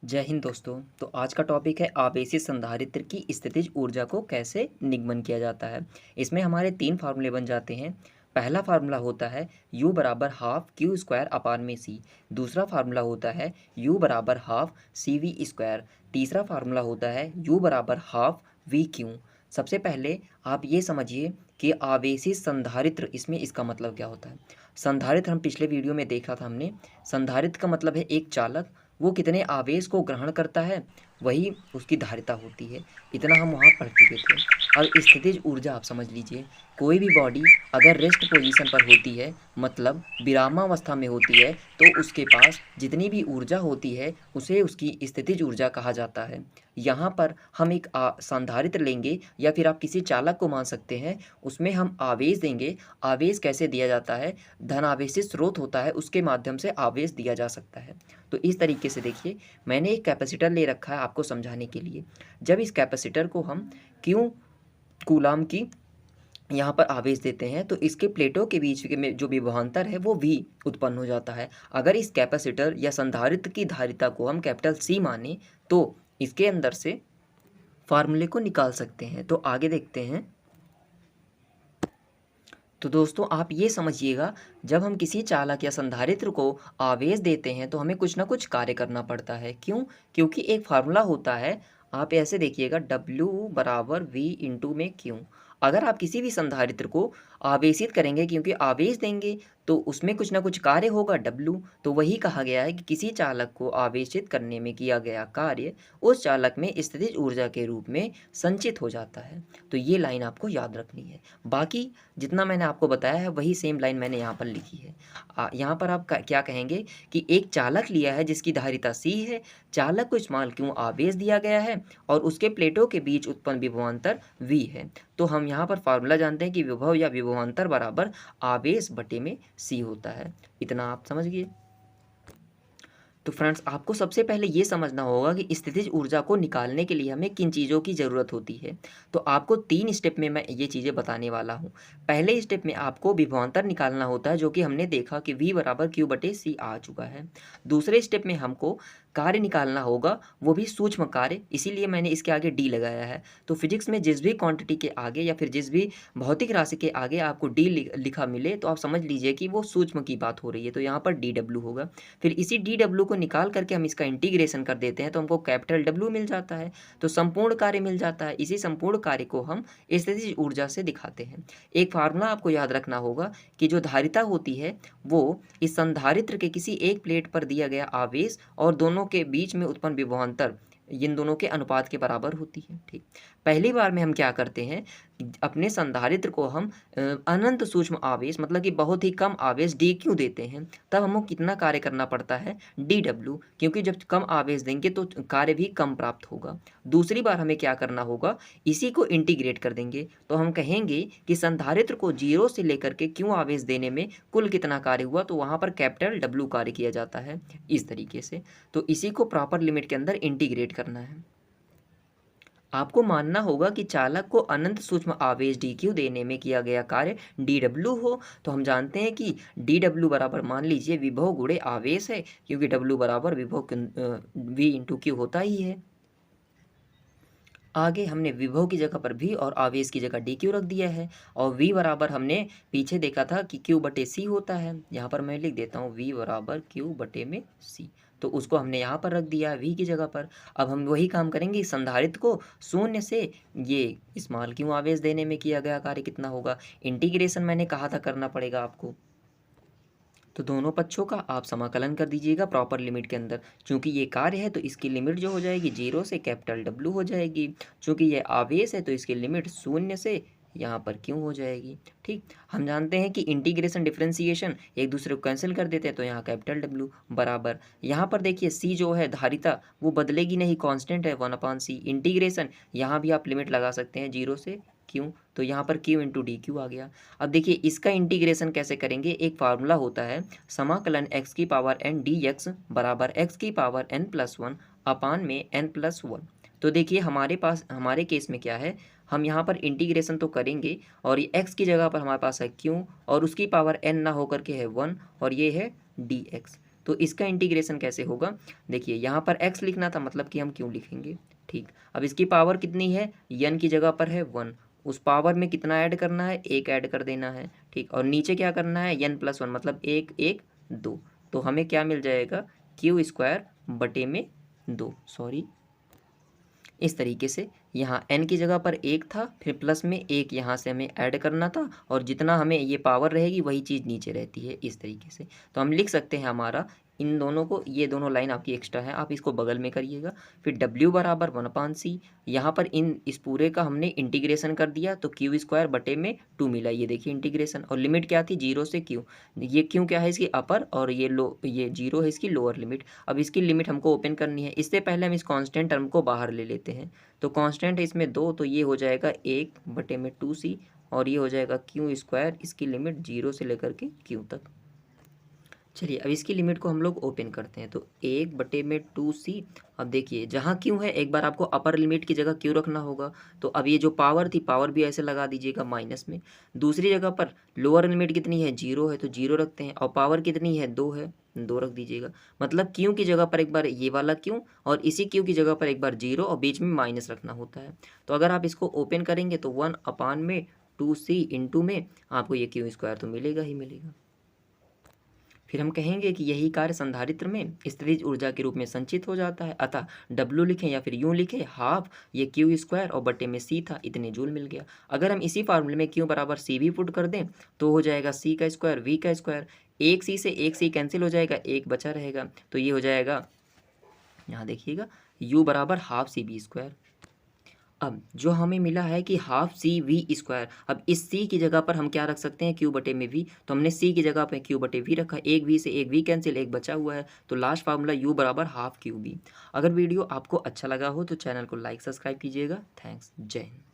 जय हिंद दोस्तों। तो आज का टॉपिक है आवेशित संधारित्र की स्थितिज ऊर्जा को कैसे निगमन किया जाता है। इसमें हमारे तीन फार्मूले बन जाते हैं। पहला फार्मूला होता है U बराबर हाफ क्यू स्क्वायर अपान में सी। दूसरा फार्मूला होता है U बराबर हाफ सी वी स्क्वायर। तीसरा फार्मूला होता है U बराबर हाफ वी क्यू। सबसे पहले आप ये समझिए कि आवेशित संधारित्र, इसमें इसका मतलब क्या होता है। संधारित्र हम पिछले वीडियो में देखा था हमने। संधारित्र का मतलब है एक चालक, वो कितने आवेश को ग्रहण करता है वही उसकी धारिता होती है। इतना हम वहाँ पढ़ चुके थे। अब स्थितिज ऊर्जा आप समझ लीजिए, कोई भी बॉडी अगर रेस्ट पोजीशन पर होती है, मतलब विरामावस्था में होती है, तो उसके पास जितनी भी ऊर्जा होती है उसे उसकी स्थितिज ऊर्जा कहा जाता है। यहाँ पर हम एक संधारित्र लेंगे या फिर आप किसी चालक को मान सकते हैं, उसमें हम आवेश देंगे। आवेश कैसे दिया जाता है, धनावेशित स्रोत होता है, उसके माध्यम से आवेश दिया जा सकता है। तो इस तरीके से देखिए, मैंने एक कैपेसिटर ले रखा है आपको समझाने के लिए। जब इस कैपेसिटर को हम क्यों कूलाम की यहाँ पर आवेश देते हैं, तो इसके प्लेटों के बीच में जो विभवांतर है वो V उत्पन्न हो जाता है। अगर इस कैपेसिटर या संधारित्र की धारिता को हम कैपिटल C माने, तो इसके अंदर से फार्मूले को निकाल सकते हैं। तो आगे देखते हैं। तो दोस्तों आप ये समझिएगा, जब हम किसी चालक या संधारित्र को आवेश देते हैं तो हमें कुछ ना कुछ कार्य करना पड़ता है। क्यों? क्योंकि एक फार्मूला होता है, आप ऐसे देखिएगा, W बराबर V इंटू में Q। अगर आप किसी भी संधारित्र को आवेशित करेंगे, क्योंकि आवेश देंगे तो उसमें कुछ ना कुछ कार्य होगा, W। तो वही कहा गया है कि किसी चालक को आवेशित करने में किया गया कार्य उस चालक में स्थितिज ऊर्जा के रूप में संचित हो जाता है। तो ये लाइन आपको याद रखनी है। बाकी जितना मैंने आपको बताया है वही सेम लाइन मैंने यहाँ पर लिखी है। यहाँ पर आप क्या कहेंगे कि एक चालक लिया है जिसकी धारिता C है, चालक को स्मॉल क्यों आवेश दिया गया है और उसके प्लेटों के बीच उत्पन्न विभवांतर V है। तो हम यहाँ पर फार्मूला जानते हैं कि विभव या विभवांतर बराबर आवेश बटे में C होता है। इतना आप समझ गए। तो फ्रेंड्स, आपको सबसे पहले ये समझना होगा कि स्थितिज ऊर्जा को निकालने के लिए हमें किन चीज़ों की ज़रूरत होती है। तो आपको 3 स्टेप में मैं ये चीज़ें बताने वाला हूँ। पहले स्टेप में आपको विभवांतर निकालना होता है, जो कि हमने देखा कि V बराबर Q बटे C आ चुका है। दूसरे स्टेप में हमको कार्य निकालना होगा, वो भी सूक्ष्म कार्य, इसीलिए मैंने इसके आगे D लगाया है। तो फिजिक्स में जिस भी क्वांटिटी के आगे या फिर जिस भी भौतिक राशि के आगे आपको D लिखा मिले, तो आप समझ लीजिए कि वो सूक्ष्म की बात हो रही है। तो यहाँ पर DW होगा। फिर इसी DW को निकाल करके हम इसका इंटीग्रेशन कर देते हैं तो हमको कैपिटल W मिल जाता है। तो संपूर्ण कार्य मिल जाता है। इसी संपूर्ण कार्य को हम स्थितिज ऊर्जा से दिखाते हैं। एक फार्मूला आपको याद रखना होगा कि जो धारिता होती है वो इस संधारित्र के किसी एक प्लेट पर दिया गया आवेश और दोनों के बीच में उत्पन्न विभवांतर, इन दोनों के अनुपात के बराबर होती है। ठीक, पहली बार में हम क्या करते हैं, अपने संधारित्र को हम अनंत सूक्ष्म आवेश, मतलब कि बहुत ही कम आवेश डी क्यू देते हैं। तब हमको कितना कार्य करना पड़ता है, DW, क्योंकि जब कम आवेश देंगे तो कार्य भी कम प्राप्त होगा। दूसरी बार हमें क्या करना होगा, इसी को इंटीग्रेट कर देंगे। तो हम कहेंगे कि संधारित्र को 0 से लेकर के क्यों आवेश देने में कुल कितना कार्य हुआ, तो वहाँ पर कैपिटल W कार्य किया जाता है इस तरीके से। तो इसी को प्रॉपर लिमिट के अंदर इंटीग्रेट करना है। आपको मानना होगा कि चालक को अनंत सूक्ष्म आवेश DQ देने में किया गया कार्य DW हो। तो हम जानते हैं कि DW बराबर, मान लीजिए, विभव गुणे आवेश है, क्योंकि W बराबर विभव V इंटू Q होता ही है। आगे हमने विभव की जगह पर V और आवेश की जगह DQ रख दिया है। और V बराबर हमने पीछे देखा था कि Q बटे C होता है। यहाँ पर मैं लिख देता हूँ V बराबर Q बटे में C। तो उसको हमने यहाँ पर रख दिया V की जगह पर। अब हम वही काम करेंगे, संधारित्र को शून्य से ये स्मॉल क्यू आवेश देने में किया गया कार्य कितना होगा, इंटीग्रेशन मैंने कहा था करना पड़ेगा आपको। तो दोनों पक्षों का आप समाकलन कर दीजिएगा प्रॉपर लिमिट के अंदर। चूंकि ये कार्य है तो इसकी लिमिट जो हो जाएगी 0 से कैपिटल W हो जाएगी। चूंकि ये आवेश है तो इसकी लिमिट शून्य से यहाँ पर क्यों हो जाएगी। ठीक, हम जानते हैं कि इंटीग्रेशन डिफरेंशिएशन एक दूसरे को कैंसिल कर देते हैं, तो यहाँ कैपिटल W बराबर, यहाँ पर देखिए C जो है धारिता वो बदलेगी नहीं, कांस्टेंट है 1/C। इंटीग्रेशन यहाँ भी आप लिमिट लगा सकते हैं 0 से क्यों, तो यहाँ पर Q इंटू DQ आ गया। अब देखिए इसका इंटीग्रेशन कैसे करेंगे, एक फार्मूला होता है समाकलन x की पावर n dx बराबर x की पावर n+1 अपान में n+1। तो देखिए हमारे पास, हमारे केस में क्या है, हम यहाँ पर इंटीग्रेशन तो करेंगे और ये x की जगह पर हमारे पास है q और उसकी पावर n ना होकर के है 1 और ये है dx। तो इसका इंटीग्रेशन कैसे होगा, देखिए यहाँ पर x लिखना था, मतलब कि हम क्यों लिखेंगे, ठीक। अब इसकी पावर कितनी है, n की जगह पर है 1, उस पावर में कितना ऐड करना है, 1 ऐड कर देना है, ठीक। और नीचे क्या करना है, n+1 मतलब 1 1 2, तो हमें क्या मिल जाएगा, q² बटे में 2, सॉरी इस तरीके से यहाँ n की जगह पर 1 था, फिर प्लस में 1 यहाँ से हमें ऐड करना था, और जितना हमें ये पावर रहेगी वही चीज़ नीचे रहती है इस तरीके से। तो हम लिख सकते हैं हमारा इन दोनों को, ये दोनों लाइन आपकी एक्स्ट्रा है, आप इसको बगल में करिएगा। फिर W बराबर 1/c, यहाँ पर इस पूरे का हमने इंटीग्रेशन कर दिया तो q² बटे में 2 मिला, ये देखिए इंटीग्रेशन। और लिमिट क्या थी, 0 से q, ये q क्या है इसकी अपर, और ये 0 है इसकी लोअर लिमिट। अब इसकी लिमिट हमको ओपन करनी है, इससे पहले हम इस कांस्टेंट टर्म को बाहर ले लेते हैं। तो कांस्टेंट है इसमें 2, तो ये हो जाएगा 1/2c, और ये हो जाएगा q², इसकी लिमिट 0 से लेकर के q तक। चलिए अब इसकी लिमिट को हम लोग ओपन करते हैं, तो 1/2c। अब देखिए जहाँ क्यू है, एक बार आपको अपर लिमिट की जगह क्यू रखना होगा, तो अब ये जो पावर थी, पावर भी ऐसे लगा दीजिएगा माइनस में। दूसरी जगह पर लोअर लिमिट कितनी है, 0 है, तो 0 रखते हैं, और पावर कितनी है, 2 है, 2 रख दीजिएगा। मतलब क्यू की जगह पर एक बार ये वाला क्यू, और इसी क्यू की जगह पर एक बार 0, और बीच में माइनस रखना होता है। तो अगर आप इसको ओपन करेंगे तो 1/2c इंटू में आपको ये q² तो मिलेगा ही मिलेगा। फिर हम कहेंगे कि यही कार्य संधारित्र में स्थितिज ऊर्जा के रूप में संचित हो जाता है, अतः W लिखें या फिर यूँ लिखें, हाफ ये q² और बटे में c था, इतने जूल मिल गया। अगर हम इसी फार्मूले में q बराबर c भी पुट कर दें तो हो जाएगा c² v², एक c से एक c कैंसिल हो जाएगा, एक बचा रहेगा, तो ये हो जाएगा, यहाँ देखिएगा u बराबर हाफ cv²। अब जो हमें मिला है कि हाफ cv², अब इस c की जगह पर हम क्या रख सकते हैं, q बटे में v, तो हमने c की जगह पर q बटे v रखा, एक v से एक v कैंसिल, एक बचा हुआ है, तो लास्ट फार्मूला u बराबर हाफ qv। अगर वीडियो आपको अच्छा लगा हो तो चैनल को लाइक सब्सक्राइब कीजिएगा। थैंक्स, जय हिंद।